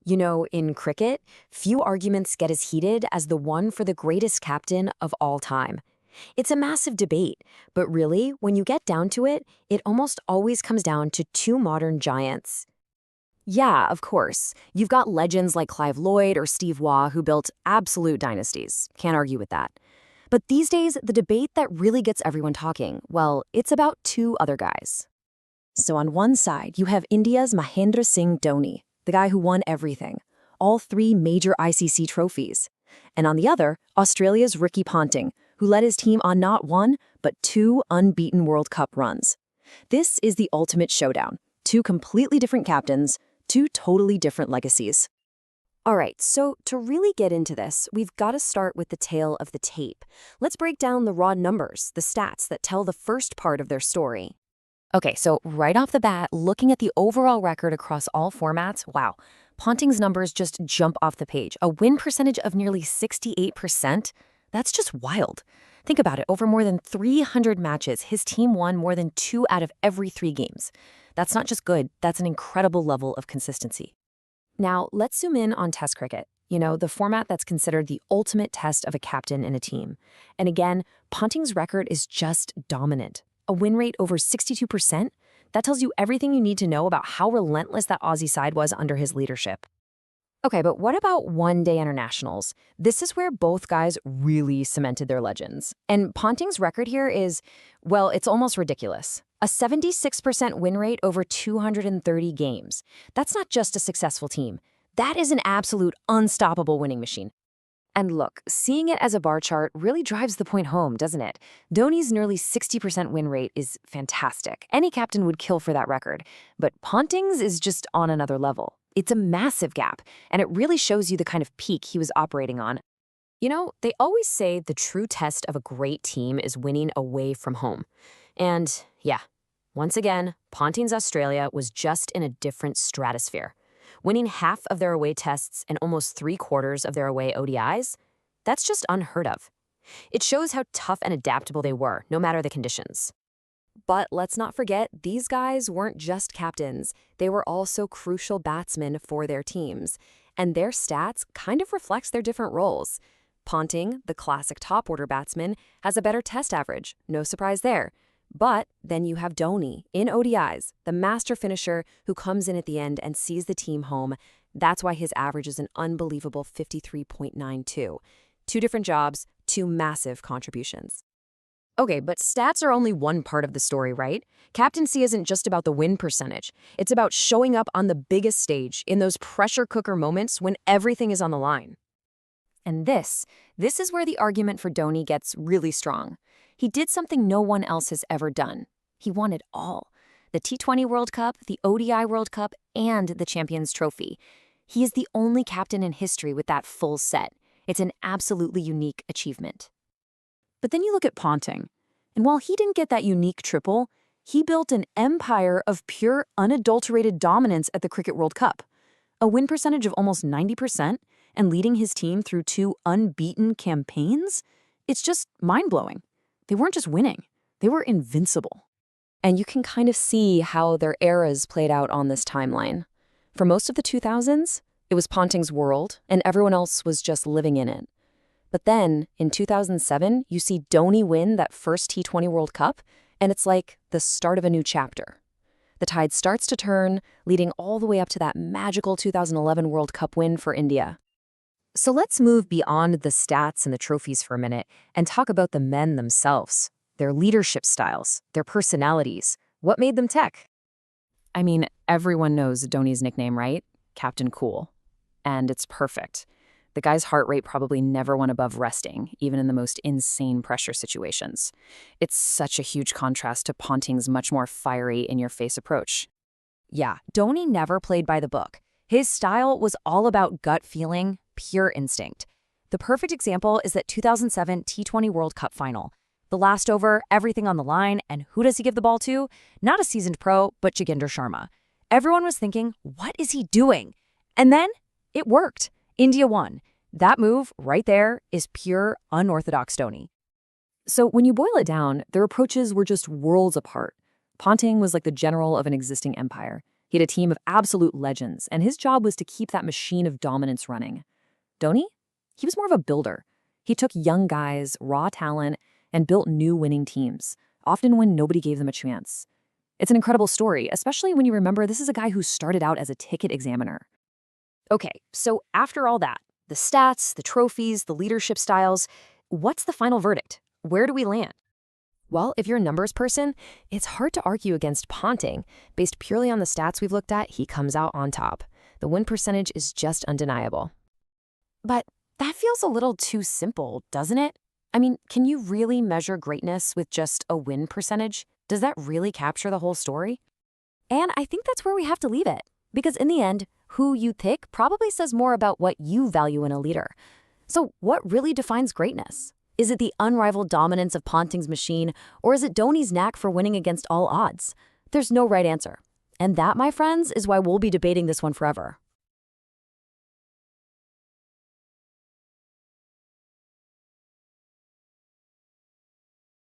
You know, in cricket, few arguments get as heated as the one for the greatest captain of all time. It's a massive debate, but really, when you get down to it, it almost always comes down to two modern giants. Yeah, of course. You've got legends like Clive Lloyd or Steve Waugh who built absolute dynasties. Can't argue with that. But these days, the debate that really gets everyone talking, well, it's about two other guys. So on one side, you have India's Mahendra Singh Dhoni, the guy who won everything, all three major ICC trophies. And on the other, Australia's Ricky Ponting, who led his team on not one, but two unbeaten World Cup runs. This is the ultimate showdown. Two completely different captains, two totally different legacies. All right, so to really get into this, we've got to start with the tale of the tape. Let's break down the raw numbers, the stats that tell the first part of their story. Okay, so right off the bat, looking at the overall record across all formats, wow, Ponting's numbers just jump off the page. A win percentage of nearly 68%? That's just wild. Think about it, over more than 300 matches, his team won more than 2 out of every 3 games. That's not just good, that's an incredible level of consistency. Now, let's zoom in on Test cricket. You know, the format that's considered the ultimate test of a captain in a team. And again, Ponting's record is just dominant. A win rate over 62%? That tells you everything you need to know about how relentless that Aussie side was under his leadership. Okay, but what about one-day internationals? This is where both guys really cemented their legends. And Ponting's record here is, well, it's almost ridiculous. A 76% win rate over 230 games. That's not just a successful team. That is an absolute unstoppable winning machine. And look, seeing it as a bar chart really drives the point home, doesn't it? Dhoni's nearly 60% win rate is fantastic. Any captain would kill for that record. But Ponting's is just on another level. It's a massive gap, and it really shows you the kind of peak he was operating on. You know, they always say the true test of a great team is winning away from home. And yeah, once again, Ponting's Australia was just in a different stratosphere. Winning half of their away tests and almost 3/4 of their away ODIs, that's just unheard of. It shows how tough and adaptable they were, no matter the conditions. But let's not forget, these guys weren't just captains. They were also crucial batsmen for their teams. And their stats kind of reflects their different roles. Ponting, the classic top-order batsman, has a better test average. No surprise there. But then you have Dhoni in ODIs, the master finisher who comes in at the end and sees the team home. That's why his average is an unbelievable 53.92. Two different jobs, two massive contributions. Okay, but stats are only one part of the story, right? Captaincy isn't just about the win percentage. It's about showing up on the biggest stage in those pressure cooker moments when everything is on the line. And this is where the argument for Dhoni gets really strong. He did something no one else has ever done. He won it all. The T20 World Cup, the ODI World Cup, and the Champions Trophy. He is the only captain in history with that full set. It's an absolutely unique achievement. But then you look at Ponting, and while he didn't get that unique triple, he built an empire of pure, unadulterated dominance at the Cricket World Cup. A win percentage of almost 90% and leading his team through 2 unbeaten campaigns? It's just mind-blowing. They weren't just winning, they were invincible. And you can kind of see how their eras played out on this timeline. For most of the 2000s, it was Ponting's world, and everyone else was just living in it. But then, in 2007, you see Dhoni win that first T20 World Cup, and it's like the start of a new chapter. The tide starts to turn, leading all the way up to that magical 2011 World Cup win for India. So let's move beyond the stats and the trophies for a minute and talk about the men themselves, their leadership styles, their personalities. What made them tech? I mean, everyone knows Dhoni's nickname, right? Captain Cool. And it's perfect. The guy's heart rate probably never went above resting, even in the most insane pressure situations. It's such a huge contrast to Ponting's much more fiery, in-your-face approach. Yeah, Dhoni never played by the book. His style was all about gut feeling, pure instinct. The perfect example is that 2007 T20 World Cup final. The last over, everything on the line, and who does he give the ball to? Not a seasoned pro, but Joginder Sharma. Everyone was thinking, what is he doing? And then it worked. India won. That move right there is pure, unorthodox Dhoni. So when you boil it down, their approaches were just worlds apart. Ponting was like the general of an existing empire. He had a team of absolute legends, and his job was to keep that machine of dominance running. Dhoni? He was more of a builder. He took young guys, raw talent, and built new winning teams, often when nobody gave them a chance. It's an incredible story, especially when you remember this is a guy who started out as a ticket examiner. Okay, so after all that, the stats, the trophies, the leadership styles, what's the final verdict? Where do we land? Well, if you're a numbers person, it's hard to argue against Ponting. Based purely on the stats we've looked at, he comes out on top. The win percentage is just undeniable. But that feels a little too simple, doesn't it? I mean, can you really measure greatness with just a win percentage? Does that really capture the whole story? And I think that's where we have to leave it. Because in the end, who you pick probably says more about what you value in a leader. So what really defines greatness? Is it the unrivaled dominance of Ponting's machine, or is it Dhoni's knack for winning against all odds? There's no right answer. And that, my friends, is why we'll be debating this one forever.